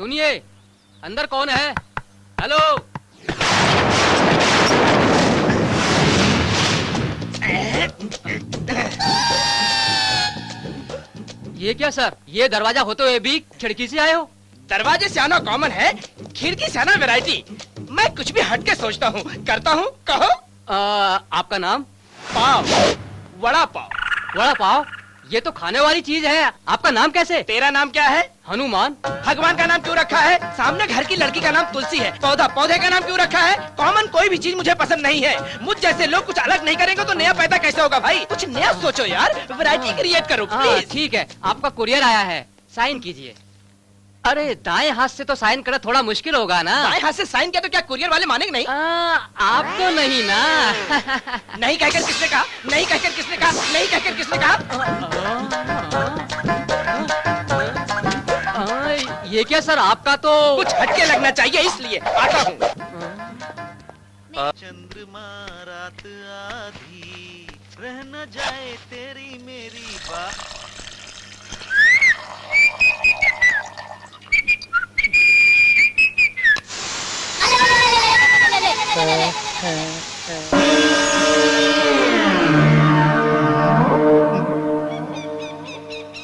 सुनिए, अंदर कौन है? हेलो। ये क्या सर, ये दरवाजा होते हुए भी खिड़की से आए हो? दरवाजे से आना कॉमन है, खिड़की से आना वैरायटी। मैं कुछ भी हट के सोचता हूँ, करता हूँ। कहो। आपका नाम? पाव, वड़ा पाव। वड़ा पाव? ये तो खाने वाली चीज है। आपका नाम कैसे? तेरा नाम क्या है? हनुमान। भगवान का नाम क्यों रखा है? सामने घर की लड़की का नाम तुलसी है। पौधा, पौधे का नाम क्यों रखा है? कॉमन कोई भी चीज मुझे पसंद नहीं है। मुझ जैसे लोग कुछ अलग नहीं करेंगे तो नया पैदा कैसे होगा भाई? कुछ नया सोचो यार, वैरायटी क्रिएट करो प्लीज। ठीक है, आपका कुरियर आया है, साइन कीजिए। अरे दाएं हाथ से तो साइन करना थोड़ा मुश्किल होगा ना। दाएं हाथ से साइन किया तो क्या कुरियर वाले मानेंगे नहीं? आपको नहीं ना। नहीं कहकर किसने कहा? नहीं कहकर किसने कहा? नहीं कहकर किसने कहा? ये क्या सर, आपका तो कुछ हटके लगना चाहिए इसलिए आता हूँ। चंद्रमा रात आधी रह न जाए तेरी मेरी बात।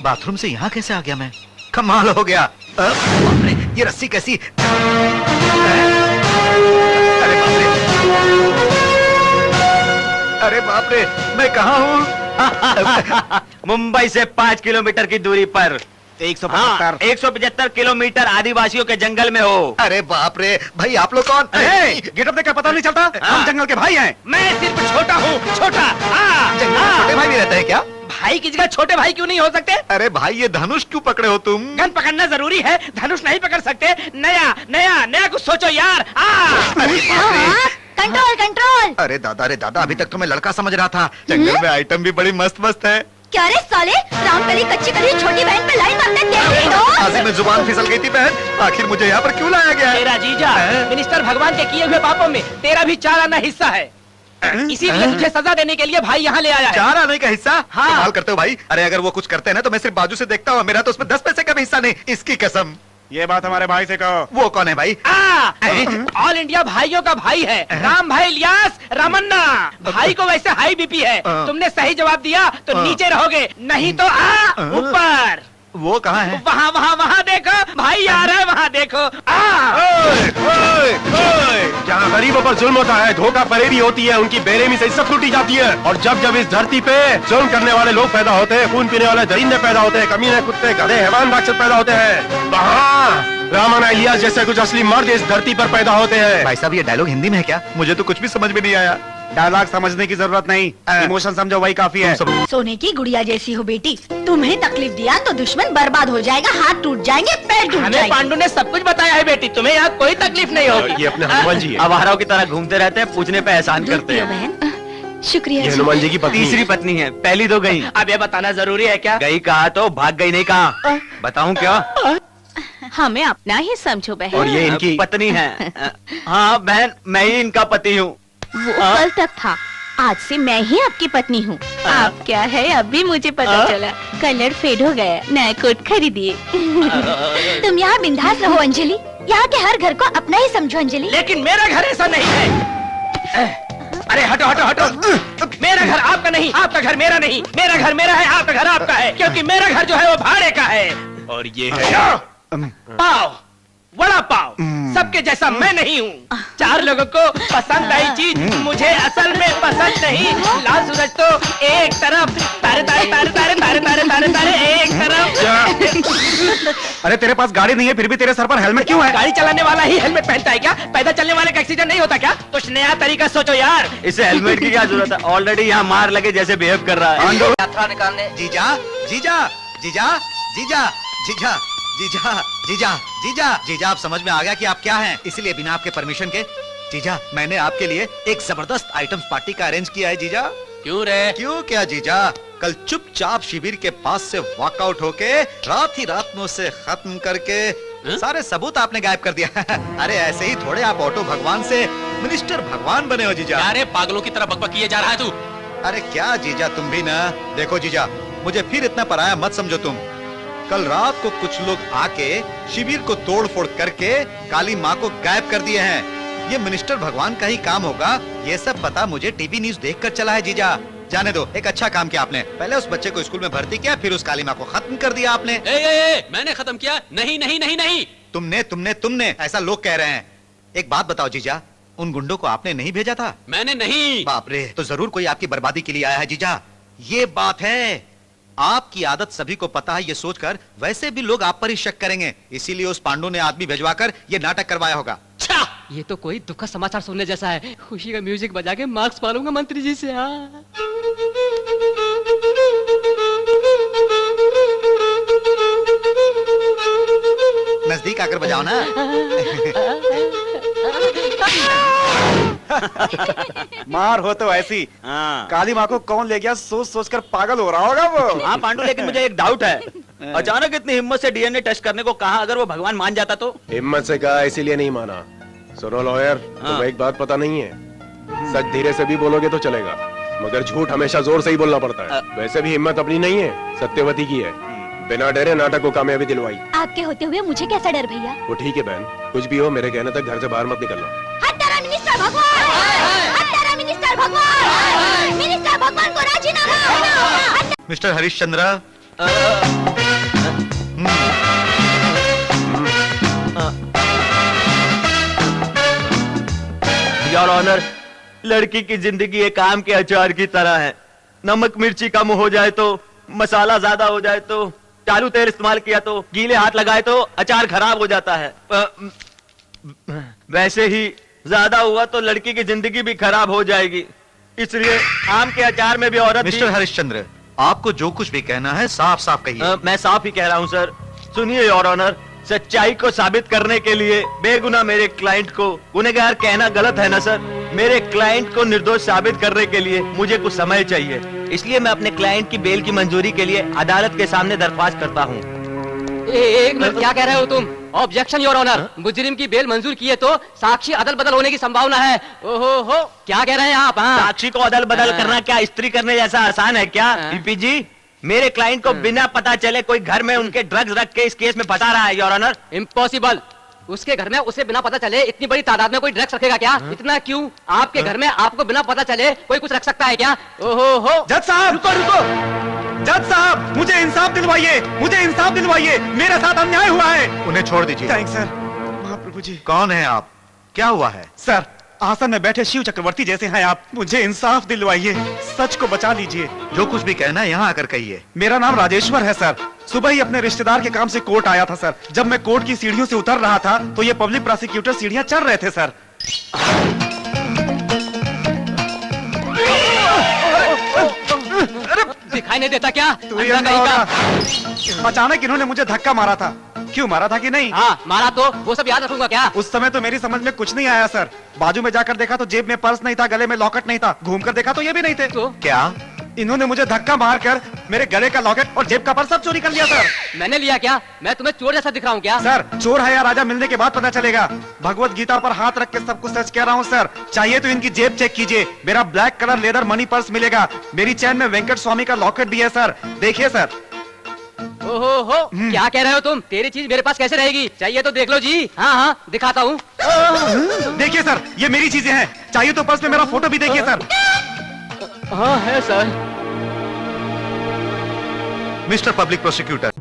बाथरूम से यहाँ कैसे आ गया मैं? कमाल हो गया। ये रस्सी कैसी? अरे बाप रे, मैं कहाँ हूँ? मुंबई से 5 किलोमीटर की दूरी पर 175 175 किलोमीटर आदिवासियों के जंगल में हो। अरे बाप रे भाई, आप लोग कौन? गेटअप देखकर पता नहीं चलता? हम जंगल के भाई हैं। मैं सिर्फ छोटा हूँ, छोटा। जंगल में छोटे भाई भी रहते हैं क्या? भाई की जगह छोटे भाई क्यों नहीं हो सकते? अरे भाई, ये धनुष क्यों पकड़े हो तुम? गन पकड़ना जरूरी है, धनुष नहीं पकड़ सकते। नया नया नया कुछ सोचो यार। Control control. अरे दादा रे दादा, अभी तक तो मैं लड़का समझ रहा था। जंगल में आइटम भी बड़ी मस्त मस्त है। क्या रे साले, राम कली कच्ची कली छोटी बहन पे लाइन मारते तेरे दोस्त। आधी में जुबान फिसल गई थी बहन। आखिर मुझे यहाँ पर क्यों लाया गया है? तेरा जीजा मिनिस्टर भगवान के किए हुए पापों में तेरा भी 4 आना हिस्सा है, इसीलिए तुझे सजा देने के लिए भाई यहाँ ले आया है। 4 आने का हिस्सा? हाँ। कमाल करते हो भाई। अरे अगर वो कुछ करते हैं ना तो मैं सिर्फ बाजू से देखता हूँ, मेरा तो उसमें 10 पैसे का भी हिस्सा नहीं, इसकी कसम। ये बात हमारे भाई से कहो। वो कौन है भाई? ऑल इंडिया भाइयों का भाई है, राम भाई इलियास रामन्ना। भाई को वैसे हाई बीपी है, तुमने सही जवाब दिया तो नीचे रहोगे, नहीं तो ऊपर। वो कहाँ है? वहाँ वहाँ वहाँ देखो, भाई आ रहा है, वहाँ देखो। जहाँ गरीबों पर जुल्म होता है, धोखा फरेबी होती है, उनकी बेरहमी से इज्जत लूटी जाती है। और जब जब इस धरती पे जुल्म करने वाले लोग पैदा होते हैं, खून पीने वाले दरिंदे पैदा होते हैं, कमीने कुत्ते गधे हैवान राक्षस पैदा होते हैं, वहाँ रामन्ना इलियास जैसे कुछ असली मर्द इस धरती पर पैदा होते हैं। भाई साहब, ये डायलॉग हिंदी में है क्या? मुझे तो कुछ भी समझ में नहीं आया। डायलॉग समझने की जरूरत नहीं, इमोशन समझो वही काफी है। सोने की गुड़िया जैसी हो बेटी, तुम्हें तकलीफ दिया तो दुश्मन बर्बाद हो जाएगा, हाथ टूट जाएंगे, पैर टूट हमें जाएंगे। पांडु ने सब कुछ बताया है बेटी, तुम्हें यहाँ कोई तकलीफ नहीं होगी। ये अपने हनुमान जी है। आवाराओं की तरह घूमते रहते हैं, पूछने पे एहसान करते हैं। बहन शुक्रिया। ये हनुमान जी की पत्नी तीसरी पत्नी है, पहली तो गई। अब ये बताना जरूरी है क्या? गई कहा तो भाग गई नहीं कहा। बताऊं क्या? हमें अपना ही समझो बहन। और ये इनकी पत्नी है। हाँ बहन, मैं ही इनका पति हूँ। वो कल तक था, आज से मैं ही आपकी पत्नी हूँ। आप क्या है अभी मुझे पता चला। कलर फेड हो गया, नया कोट खरीदिए। तुम यहाँ बिंदास रहो अंजलि, यहाँ के हर घर को अपना ही समझो अंजलि। लेकिन मेरा घर ऐसा नहीं है। अरे हटो हटो हटो, मेरा घर आपका नहीं, आपका घर मेरा नहीं, मेरा घर मेरा है, आपका घर आपका है, क्योंकि मेरा घर जो है वो भाड़े का है। और ये है पाव, वड़ा पाव, सबके जैसा मैं नहीं हूँ। 4 लोगों को पसंद आई चीज मुझे असल में पसंद नहीं। लाल सूरज तो एक तरफ, तारे तारे तारे तारे तारे तारे तारे तारे एक तरफ। अरे तेरे पास गाड़ी नहीं है, फिर भी तेरे सर पर हेलमेट क्यों है? गाड़ी चलाने वाला ही हेलमेट पहनता है क्या? पैदल चलने वाले का एक्सीडेंट नहीं होता क्या? कुछ नया तरीका सोचो यार। इसे हेलमेट की क्या जरूरत है? ऑलरेडी यहाँ मार लगे जैसे बिहेव कर रहा है। यात्रा निकालने। जीजा जीजा जीजा जीजा जीजा जीजा जीजा जीजा जीजा, आप समझ में आ गया कि आप क्या हैं? इसलिए बिना आपके परमिशन के जीजा, मैंने आपके लिए एक जबरदस्त आइटम्स पार्टी का अरेंज किया है जीजा। क्यों रे? क्यों क्या जीजा, कल चुपचाप शिविर के पास से वॉकआउट होके रात ही रात में उसे खत्म करके सारे सबूत आपने गायब कर दिया। अरे ऐसे ही थोड़े आप ऑटो भगवान से मिनिस्टर भगवान बने हो जीजा। अरे पागलों की तरह बकबक किए जा रहा है तू। अरे क्या जीजा, तुम भी ना देखो जीजा, मुझे फिर इतना पराया मत समझो तुम। कल रात को कुछ लोग आके शिविर को तोड़ फोड़ करके काली माँ को गायब कर दिए हैं। ये मिनिस्टर भगवान का ही काम होगा। ये सब पता मुझे टीवी न्यूज देखकर चला है जीजा। जाने दो, एक अच्छा काम किया आपने। पहले उस बच्चे को स्कूल में भर्ती किया, फिर उस काली माँ को खत्म कर दिया आपने। मैंने खत्म किया? नहीं नहीं नहीं नहीं, तुमने ऐसा लोग कह रहे हैं। एक बात बताओ जीजा, उन गुंडों को आपने नहीं भेजा था? मैंने नहीं। बाप रे, तो जरूर कोई आपकी बर्बादी के लिए आया है जीजा। ये बात है। आपकी आदत सभी को पता है, ये सोचकर वैसे भी लोग आप पर ही शक करेंगे। इसीलिए उस पांडु ने आदमी भिजवाकर ये नाटक करवाया होगा। ये तो कोई दुखद समाचार सुनने जैसा है। खुशी का म्यूजिक बजा के मार्क्स पालूंगा मंत्री जी से। हाँ। नजदीक आकर बजाओ ना। मार हो तो ऐसी। काली माँ को कौन ले गया, सोच सोच कर पागल हो रहा होगा वो। हाँ पांडु, लेकिन मुझे एक डाउट है। अचानक इतनी हिम्मत से डीएनए टेस्ट करने को कहा, अगर वो भगवान मान जाता तो? हिम्मत से कहा, इसीलिए नहीं माना। सुनो लॉयर, तुम्हें एक बात पता नहीं है, सच धीरे से भी बोलोगे तो चलेगा, मगर झूठ हमेशा जोर से ही बोलना पड़ता है। वैसे भी हिम्मत अपनी नहीं है, सत्यवती की है। बिना डरे नाटक को कामयाबी दिलवाई। आपके होते हुए मुझे कैसा डर भैया? वो ठीक है बहन, कुछ भी हो मेरे कहने तक घर से बाहर मत निकलना। मिनिस्टर भगवान, मिनिस्टर भगवान, मिनिस्टर भगवान को राजीनामा। मिस्टर हरिश्चंद्र, योर ऑनर, लड़की की जिंदगी एक आम के अचार की तरह है। नमक मिर्ची कम हो जाए तो, मसाला ज्यादा हो जाए तो, चालू तेल इस्तेमाल किया तो, गीले हाथ लगाए तो अचार खराब हो जाता है। वैसे ही ज्यादा हुआ तो लड़की की जिंदगी भी खराब हो जाएगी। इसलिए आम के अचार में भी औरत। मिस्टर हरिश्चंद्र, आपको जो कुछ भी कहना है साफ साफ कहिए। मैं साफ ही कह रहा हूँ सर। सुनिए योर ऑनर, सच्चाई को साबित करने के लिए बेगुनाह मेरे क्लाइंट को गुनहगार कहना गलत है ना सर? मेरे क्लाइंट को निर्दोष साबित करने के लिए मुझे कुछ समय चाहिए, इसलिए मैं अपने क्लाइंट की बेल की मंजूरी के लिए अदालत के सामने दरख्वास्त करता हूँ। एक मिनट, क्या कह रहे हो तुम? Objection your honour. मुजरिम की बेल मंजूर किए तो साक्षी अदल बदल होने की संभावना है। ओहो हो, क्या कह रहे हैं आप? हाँ। साक्षी को अदल बदल करना क्या स्त्री करने जैसा आसान है क्या? पीपी जी, मेरे क्लाइंट को बिना पता चले कोई घर में उनके ड्रग्स रख के इस केस में फंसा रहा है योर ऑनर। इम्पॉसिबल। उसके घर में उसे बिना पता चले इतनी बड़ी तादाद में कोई ड्रग्स रखेगा क्या? इतना क्यों? आपके घर में आपको बिना पता चले कोई कुछ रख सकता है क्या? ओहो हो। जज साहब, रुको। जज साहब, मुझे इंसाफ दिलवाइए, मुझे इंसाफ दिलवाइए, मेरे साथ अन्याय हुआ है। उन्हें छोड़ दीजिए। Thanks sir. महाप्रभु जी। कौन है आप? क्या हुआ है? सर, आसन में बैठे शिव चक्रवर्ती जैसे हैं आप। मुझे इंसाफ दिलवाइए, सच को बचा लीजिए। जो कुछ भी कहना है यहाँ आकर कहिए। मेरा नाम राजेश्वर है सर। सुबह ही अपने रिश्तेदार के काम से कोर्ट आया था सर। जब मैं कोर्ट की सीढ़ियों से उतर रहा था तो ये पब्लिक प्रोसिक्यूटर सीढ़ियां चढ़ रहे थे सर। दिखाई नहीं देता क्या? तू ही अंधा होगा। अचानक इन्होंने मुझे धक्का मारा था। क्यों मारा था कि नहीं? हाँ, मारा तो वो सब याद रखूंगा क्या? उस समय तो मेरी समझ में कुछ नहीं आया सर। बाजू में जाकर देखा तो जेब में पर्स नहीं था, गले में लॉकेट नहीं था। घूम कर देखा तो ये भी नहीं थे। तो क्या? इन्होंने मुझे धक्का मारकर मेरे गले का लॉकेट और जेब का पर्स सब चोरी कर लिया सर। मैंने लिया क्या? मैं तुम्हें चोर जैसा दिख रहा हूँ क्या? सर, चोर है या राजा मिलने के बाद पता चलेगा। भगवत गीता पर हाथ रख के सब कुछ सच कह रहा हूँ सर। चाहिए तो इनकी जेब चेक कीजिए, मेरा black colour leather money purse मिलेगा। मेरी चैन में वेंकट स्वामी का लॉकेट भी है सर, देखिए सर। ओहो हो, क्या कह रहे हो तुम? तेरी चीज मेरे पास कैसे रहेगी? चाहिए तो देख लो जी। हाँ हाँ, दिखाता हूँ। देखिए सर, ये मेरी चीजें हैं। चाहिए तो पर्स में मेरा फोटो भी देखिए सर। हाँ है सर। Mister public prosecutor,